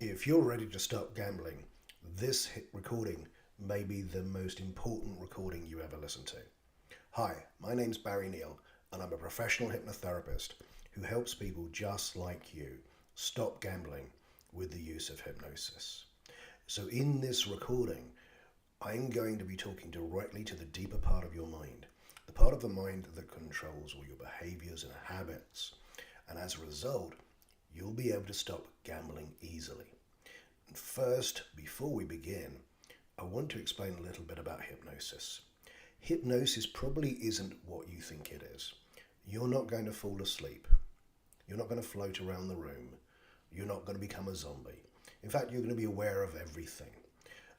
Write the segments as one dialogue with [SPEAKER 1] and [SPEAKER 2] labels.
[SPEAKER 1] If you're ready to stop gambling, this recording may be the most important recording you ever listen to. Hi, my name's Barry Neale, and I'm a professional hypnotherapist who helps people just like you stop gambling with the use of hypnosis. So in this recording, I'm going to be talking directly to the deeper part of your mind, the part of the mind that controls all your behaviors and habits. And as a result, you'll be able to stop gambling easily. First, before we begin, I want to explain a little bit about hypnosis. Hypnosis probably isn't what you think it is. You're not going to fall asleep. You're not going to float around the room. You're not going to become a zombie. In fact, you're going to be aware of everything.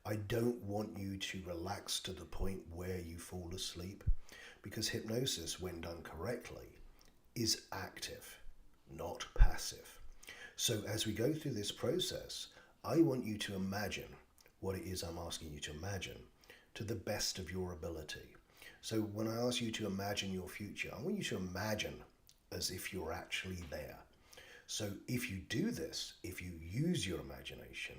[SPEAKER 1] I don't want you to relax to the point where you fall asleep, because hypnosis, when done correctly, is active, not passive. So as we go through this process, I want you to imagine what it is I'm asking you to imagine to the best of your ability. So when I ask you to imagine your future, I want you to imagine as if you're actually there. So if you do this, if you use your imagination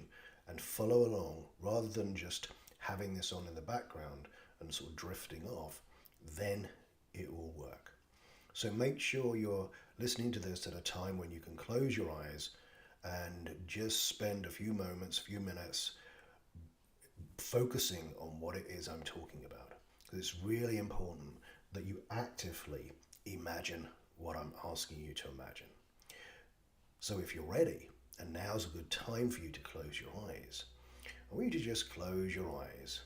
[SPEAKER 1] and follow along rather than just having this on in the background and sort of drifting off, then it will work. So make sure you're listening to this at a time when you can close your eyes and just spend a few moments, few minutes focusing on what it is I'm talking about. Because it's really important that you actively imagine what I'm asking you to imagine. So if you're ready, and now's a good time for you to close your eyes, I want you to just close your eyes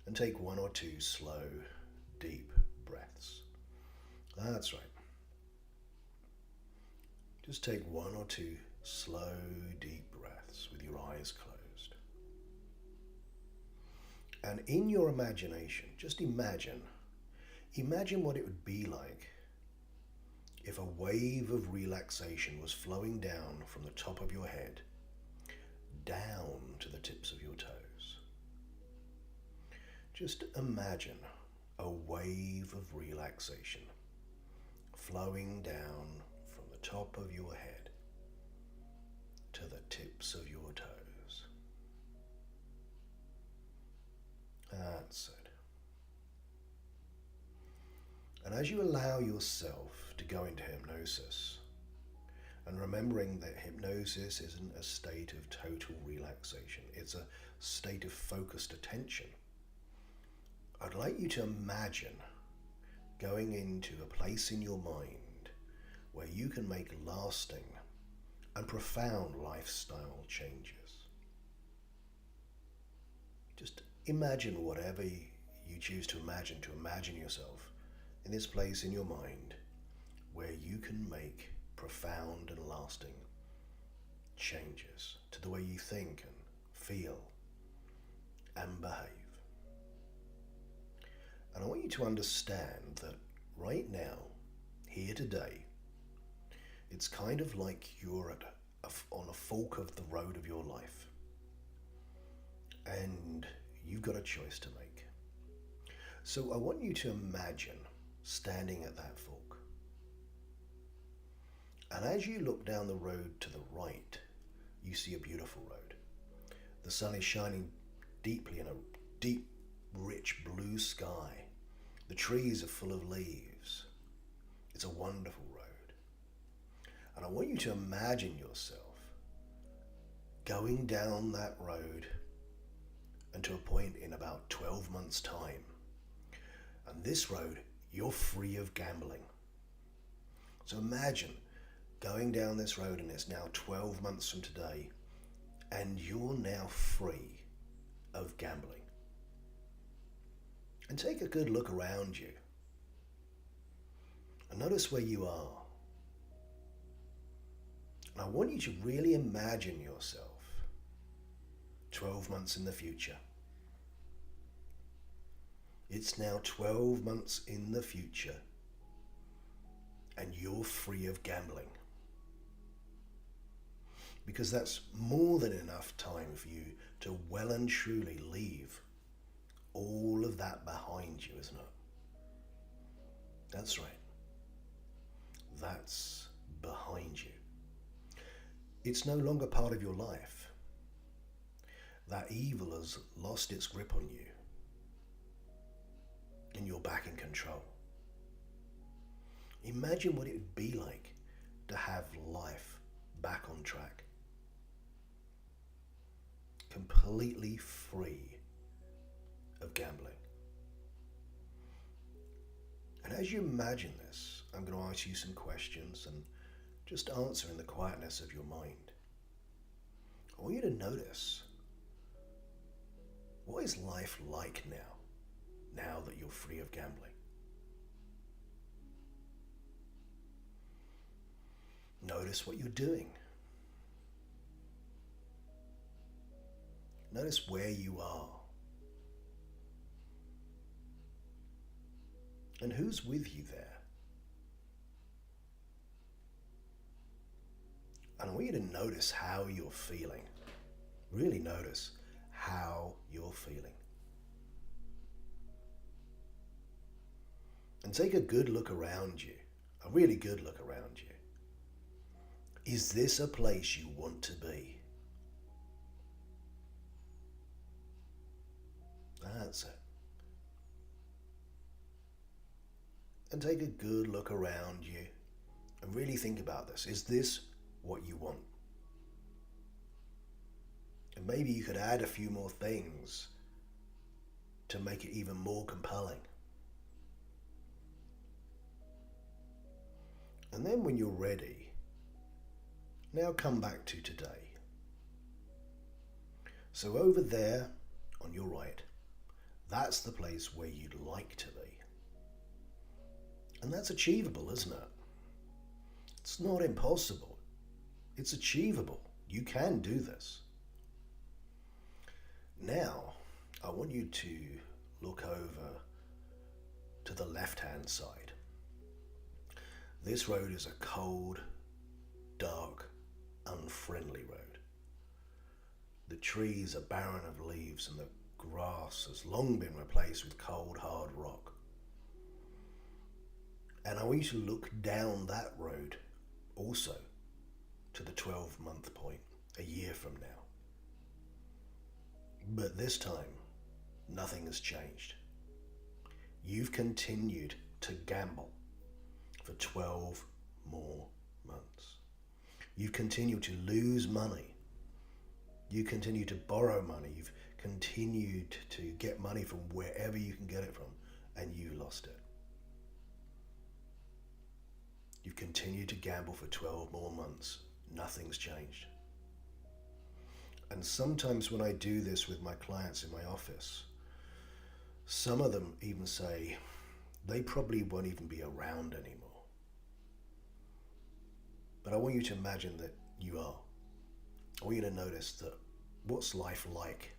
[SPEAKER 1] and take one or two slow, deep breaths. That's right. Just take one or two slow, deep breaths with your eyes closed. And in your imagination, just imagine what it would be like if a wave of relaxation was flowing down from the top of your head, down to the tips of your toes. Just imagine a wave of relaxation flowing down from the top of your head to the tips of your toes. That's it. And as you allow yourself to go into hypnosis, and remembering that hypnosis isn't a state of total relaxation, it's a state of focused attention, I'd like you to imagine going into a place in your mind where you can make lasting and profound lifestyle changes. Just imagine whatever you choose to imagine yourself in this place in your mind where you can make profound and lasting changes to the way you think and feel and behave. And I want you to understand that right now, here today, it's kind of like you're on a fork of the road of your life. And you've got a choice to make. So I want you to imagine standing at that fork. And as you look down the road to the right, you see a beautiful road. The sun is shining deeply in a deep, rich blue sky. The trees are full of leaves. It's a wonderful road. And I want you to imagine yourself going down that road and to a point in about 12 months' time. And this road, you're free of gambling. So imagine going down this road, and it's now 12 months from today, and you're now free of gambling. And take a good look around you and notice where you are. And I want you to really imagine yourself 12 months in the future. It's now 12 months in the future, and you're free of gambling. Because that's more than enough time for you to well and truly leave all of that behind you, isn't it? That's right. That's behind you. It's no longer part of your life. that evil has lost its grip on you and you're back in control. Imagine what it would be like to have life back on track, completely free of gambling. And as you imagine this, I'm going to ask you some questions and just answer in the quietness of your mind. I want you to notice, what is life like now that you're free of gambling? Notice what you're doing. Notice where you are. And who's with you there? And I want you to notice how you're feeling. Really notice how you're feeling. And take a good look around you, a really good look around you. Is this a place you want to be? That's it. And take a good look around you and really think about this. Is this what you want? And maybe you could add a few more things to make it even more compelling. And then when you're ready, now come back to today. So over there on your right, that's the place where you'd like to be. And that's achievable, isn't it? It's not impossible. It's achievable. You can do this. Now, I want you to look over to the left-hand side. This road is a cold, dark, unfriendly road. The trees are barren of leaves and the grass has long been replaced with cold, hard rock. And I want you to look down that road also to the 12-month point, a year from now. But this time, nothing has changed. You've continued to gamble for 12 more months. You've continued to lose money. You continue to borrow money. You've continued to get money from wherever you can get it from, and you lost it. You've continued to gamble for 12 more months. Nothing's changed. And sometimes when I do this with my clients in my office, some of them even say they probably won't even be around anymore. But I want you to imagine that you are. I want you to notice that what's life like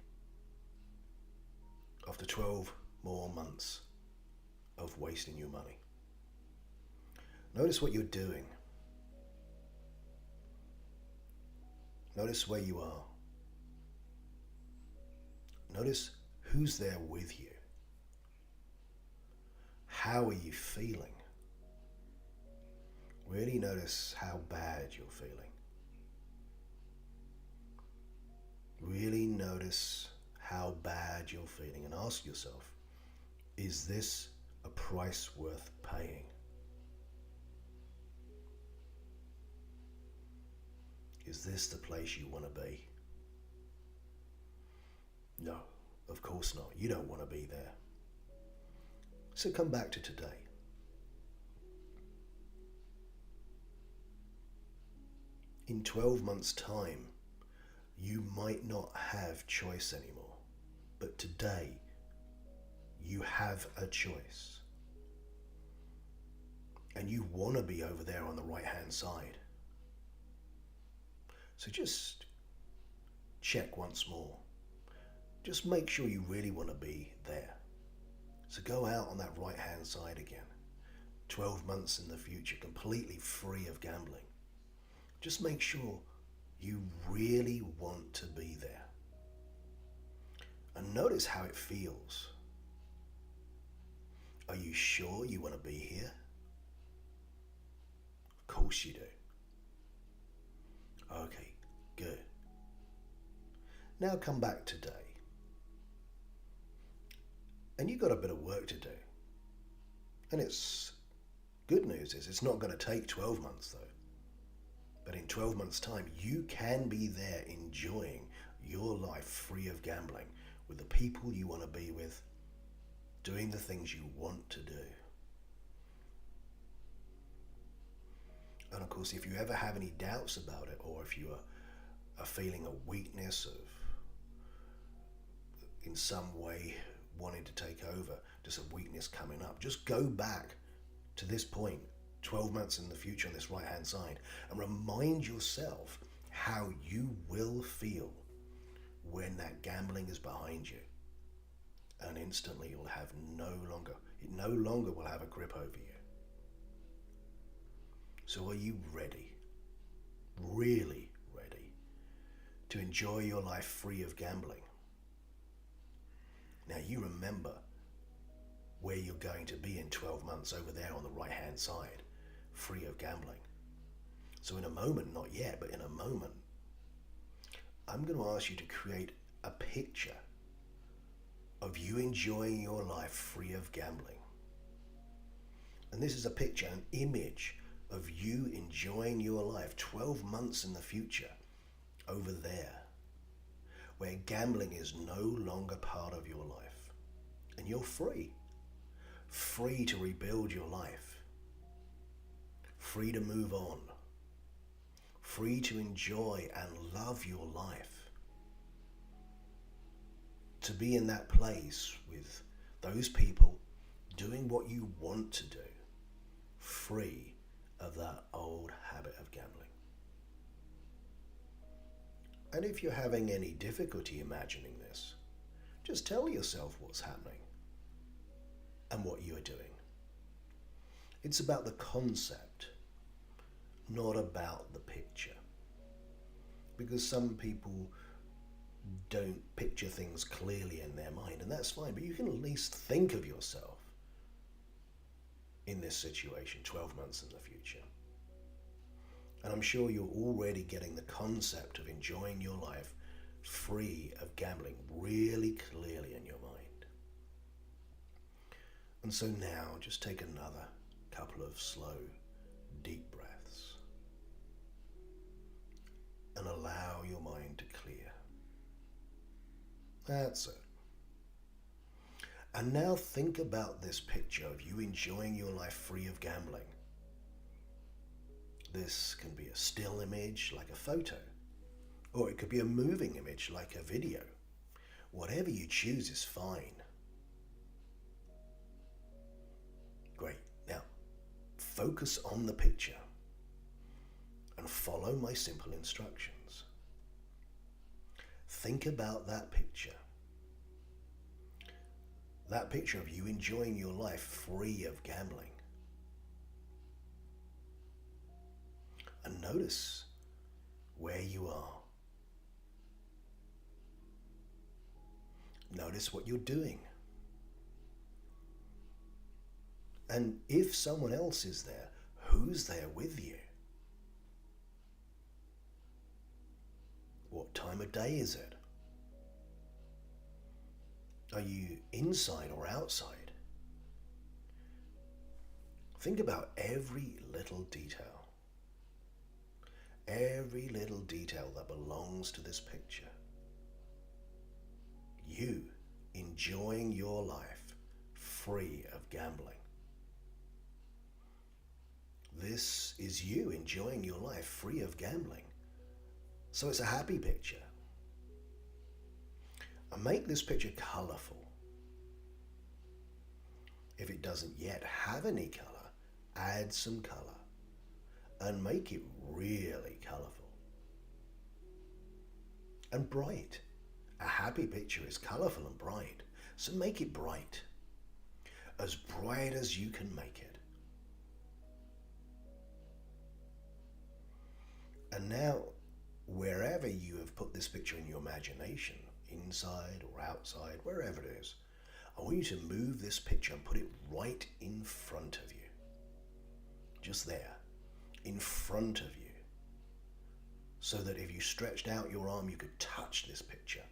[SPEAKER 1] after 12 more months of wasting your money. Notice what you're doing. Notice where you are. Notice who's there with you. How are you feeling? Really notice how bad you're feeling. Really notice how bad you're feeling and ask yourself, is this a price worth paying? Is this the place you want to be? No, of course not. You don't want to be there. So come back to today. In 12 months' time, you might not have choice anymore. But today, you have a choice. And you want to be over there on the right-hand side. So just check once more. Just make sure you really want to be there. So go out on that right-hand side again. 12 months in the future, completely free of gambling. Just make sure you really want to be there. And notice how it feels. Are you sure you want to be here? Of course you do. Okay, good. Now come back today. And you've got a bit of work to do. And it's good news is it's not going to take 12 months though. But in 12 months' time, you can be there enjoying your life free of gambling with the people you want to be with, doing the things you want to do. And of course, if you ever have any doubts about it, or if you are feeling a weakness of, in some way, wanting to take over, just a weakness coming up, just go back to this point 12 months in the future on this right hand side and remind yourself how you will feel when that gambling is behind you, and instantly it no longer will have a grip over you. So are you ready, really ready, to enjoy your life free of gambling? Now you remember where you're going to be in 12 months over there on the right hand side, free of gambling. So in a moment, not yet, but in a moment, I'm going to ask you to create a picture of you enjoying your life free of gambling. And this is a picture, an image of you enjoying your life 12 months in the future over there, where gambling is no longer part of your life. And you're free. Free to rebuild your life. Free to move on. Free to enjoy and love your life. To be in that place with those people doing what you want to do. Free of that old habit of gambling. And if you're having any difficulty imagining this, just tell yourself what's happening and what you're doing. It's about the concept, not about the picture. Because some people don't picture things clearly in their mind, and that's fine, but you can at least think of yourself in this situation 12 months in the future. And I'm sure you're already getting the concept of enjoying your life free of gambling really clearly in your mind. And so now just take another couple of slow, deep breaths and allow your mind to clear. That's it. And now think about this picture of you enjoying your life free of gambling. This can be a still image like a photo, or it could be a moving image like a video. Whatever you choose is fine. Great. Now, focus on the picture and follow my simple instructions. Think about that picture. That picture of you enjoying your life free of gambling. And notice where you are. Notice what you're doing. And if someone else is there, who's there with you? What time of day is it? Are you inside or outside? Think about every little detail. Every little detail that belongs to this picture. You enjoying your life free of gambling. This is you enjoying your life free of gambling. So it's a happy picture. And make this picture colorful. If it doesn't yet have any color, add some color and make it really colorful and bright. A happy picture is colorful and bright, so make it bright as you can make it. And now, wherever you have put this picture in your imagination, inside or outside, wherever it is, I want you to move this picture and put it right in front of you. Just there, in front of you. so that if you stretched out your arm, you could touch this picture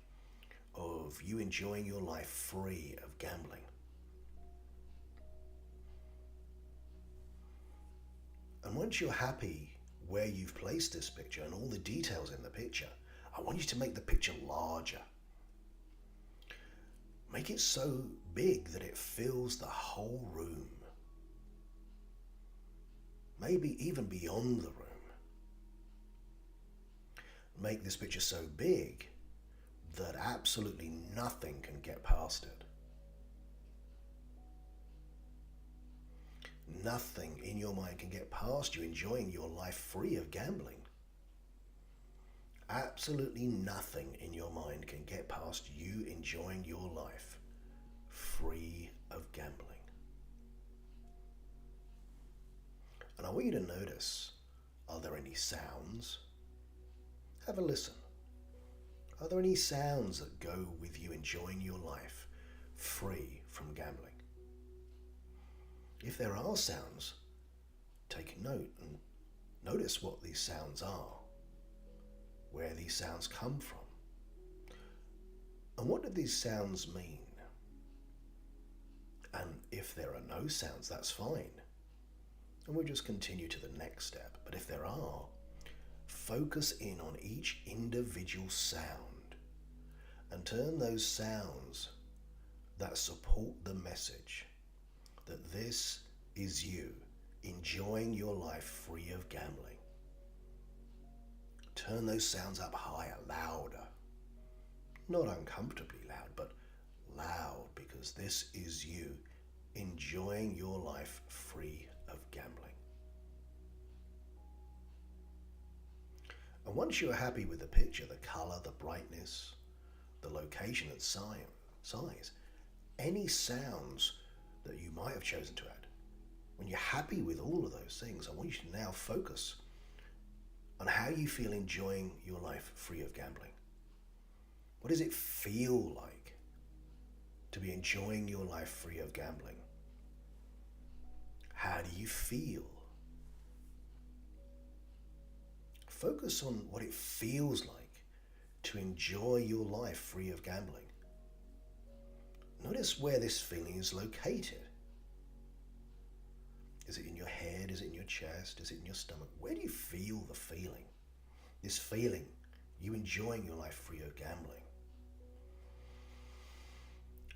[SPEAKER 1] of you enjoying your life free of gambling. And once you're happy where you've placed this picture and all the details in the picture, I want you to make the picture larger. Make it so big that it fills the whole room. Maybe even beyond the room. Make this picture so big that absolutely nothing can get past it. Nothing in your mind can get past you enjoying your life free of gambling. Absolutely nothing in your mind can get past you enjoying your life free of gambling. And I want you to notice, are there any sounds? Have a listen. Are there any sounds that go with you enjoying your life free from gambling? If there are sounds, take a note and notice what these sounds are, where these sounds come from, and what do these sounds mean? And if there are no sounds, that's fine, and we'll just continue to the next step. But if there are, focus in on each individual sound and turn those sounds that support the message that this is you enjoying your life free of gambling. Turn those sounds up higher, louder. Not uncomfortably loud, but loud, because this is you enjoying your life free of gambling. And once you're happy with the picture, the color, the brightness, the location and size, any sounds that you might have chosen to add, when you're happy with all of those things, I want you to now focus on how you feel enjoying your life free of gambling. What does it feel like to be enjoying your life free of gambling? How do you feel? Focus on what it feels like to enjoy your life free of gambling. Notice where this feeling is located. Is it in your head? Is it in your chest? Is it in your stomach? Where do you feel the feeling? This feeling, you enjoying your life free of gambling.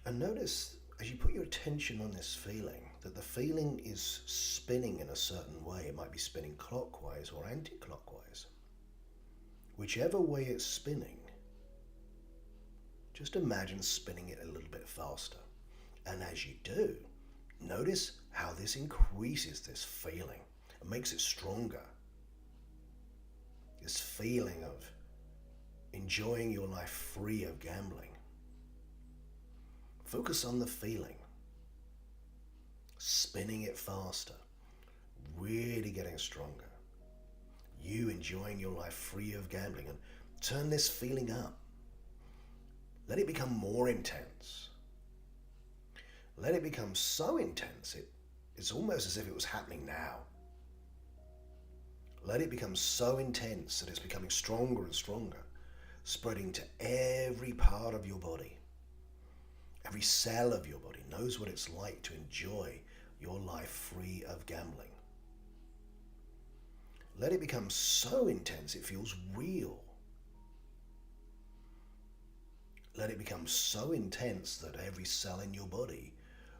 [SPEAKER 1] And notice as you put your attention on this feeling, that the feeling is spinning in a certain way. It might be spinning clockwise or anti-clockwise. Whichever way it's spinning, just imagine spinning it a little bit faster. And as you do, notice how this increases this feeling and makes it stronger. This feeling of enjoying your life free of gambling. Focus on the feeling. Spinning it faster. Really getting stronger. You enjoying your life free of gambling, and turn this feeling up. Let it become more intense. Let it become so intense, it's almost as if it was happening now. Let it become so intense that it's becoming stronger and stronger, spreading to every part of your body. Every cell of your body knows what it's like to enjoy your life free of gambling. Let it become so intense it feels real. Let it become so intense that every cell in your body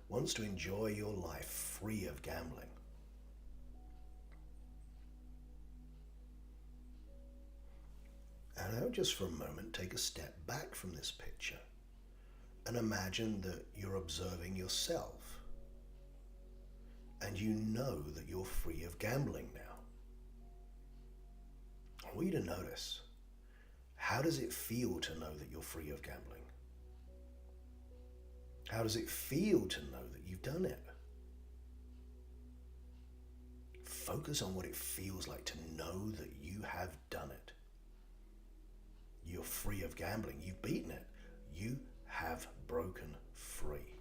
[SPEAKER 1] wants to enjoy your life free of gambling. And now just for a moment, take a step back from this picture and imagine that you're observing yourself and you know that you're free of gambling now. I want you to notice, how does it feel to know that you're free of gambling? How does it feel to know that you've done it? Focus on what it feels like to know that you have done it. You're free of gambling. You've beaten it. You have broken free.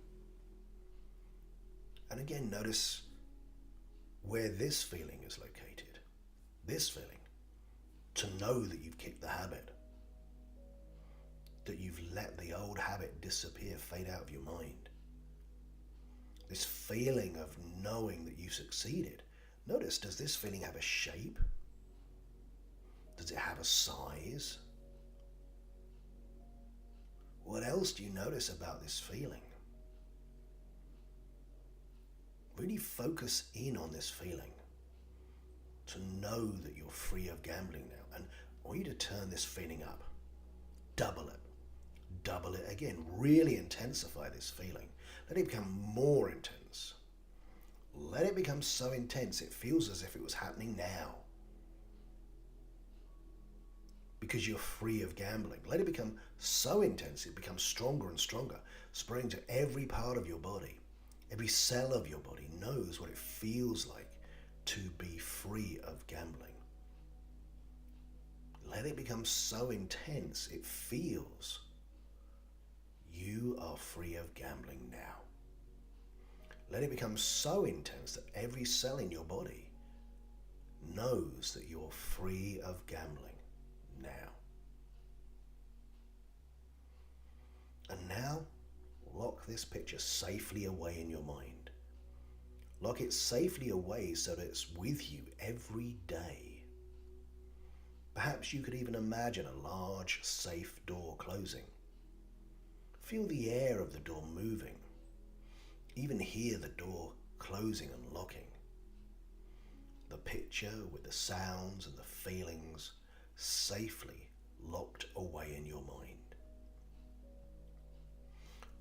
[SPEAKER 1] And again, notice where this feeling is located. This feeling. to know that you've kicked the habit, that you've let the old habit disappear, fade out of your mind. This feeling of knowing that you succeeded. Notice, does this feeling have a shape? Does it have a size? What else do you notice about this feeling? Really focus in on this feeling to know that you're free of gambling now. And I want you to turn this feeling up. Double it. Double it again. Really intensify this feeling. Let it become more intense. Let it become so intense it feels as if it was happening now. Because you're free of gambling. Let it become so intense it becomes stronger and stronger, spreading to every part of your body. Every cell of your body knows what it feels like to be free of gambling. Let it become so intense it feels you are free of gambling now. Let it become so intense that every cell in your body knows that you're free of gambling now. And now, lock this picture safely away in your mind. Lock it safely away so that it's with you every day. Perhaps you could even imagine a large, safe door closing. Feel the air of the door moving. Even hear the door closing and locking. The picture with the sounds and the feelings safely locked away in your mind.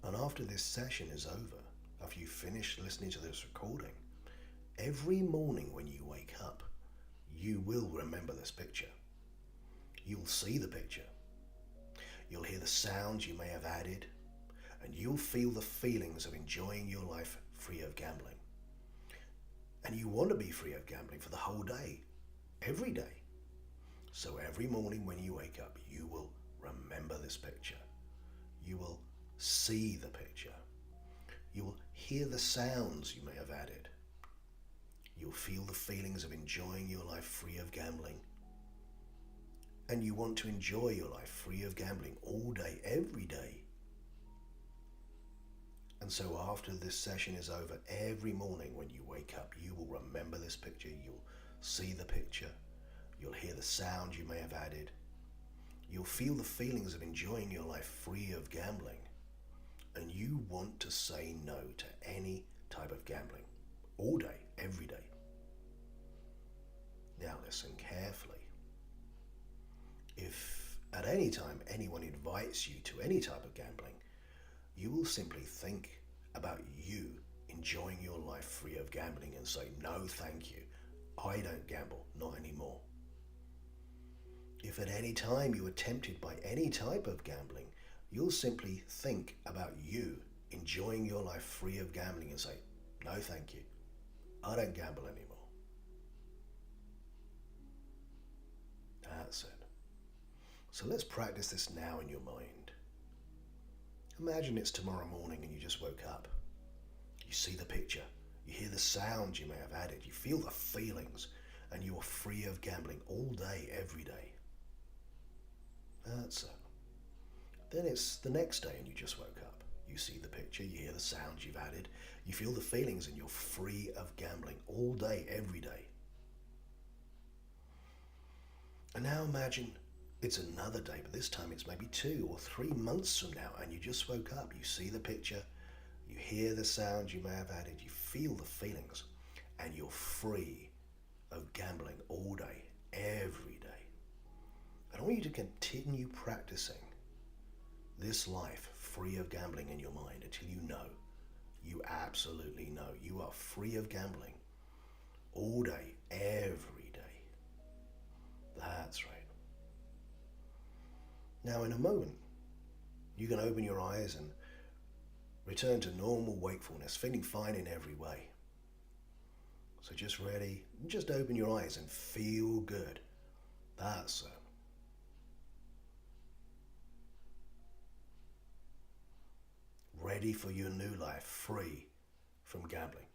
[SPEAKER 1] And after this session is over, after you finish listening to this recording, every morning when you wake up, you will remember this picture. You'll see the picture. You'll hear the sounds you may have added, and you'll feel the feelings of enjoying your life free of gambling. And you want to be free of gambling for the whole day, every day. So every morning when you wake up, you will remember this picture. You will see the picture. You will hear the sounds you may have added. You'll feel the feelings of enjoying your life free of gambling. And you want to enjoy your life free of gambling all day, every day. And so after this session is over, every morning when you wake up, you will remember this picture. You'll see the picture. You'll hear the sound you may have added. You'll feel the feelings of enjoying your life free of gambling. And you want to say no to any type of gambling, all day, every day. Now listen carefully. If at any time anyone invites you to any type of gambling, you will simply think about you enjoying your life free of gambling and say, no, thank you. I don't gamble, not anymore. If at any time you are tempted by any type of gambling, you'll simply think about you enjoying your life free of gambling and say, no, thank you. I don't gamble anymore. That's it. So let's practice this now in your mind. Imagine it's tomorrow morning and you just woke up. You see the picture. You hear the sounds you may have added. You feel the feelings, and you are free of gambling all day, every day. That's it. Then it's the next day and you just woke up. You see the picture, you hear the sounds you've added, you feel the feelings, and you're free of gambling all day, every day. And now imagine it's another day, but this time it's maybe 2 or 3 months from now, and you just woke up. You see the picture, you hear the sounds you may have added, you feel the feelings, and you're free of gambling all day, every day. And I want you to continue practicing this life free of gambling in your mind until you absolutely know you are free of gambling all day, every day. That's right. Now in a moment, you can open your eyes and return to normal wakefulness, feeling fine in every way. So just open your eyes and feel good. That's it. Ready for your new life, free from gambling.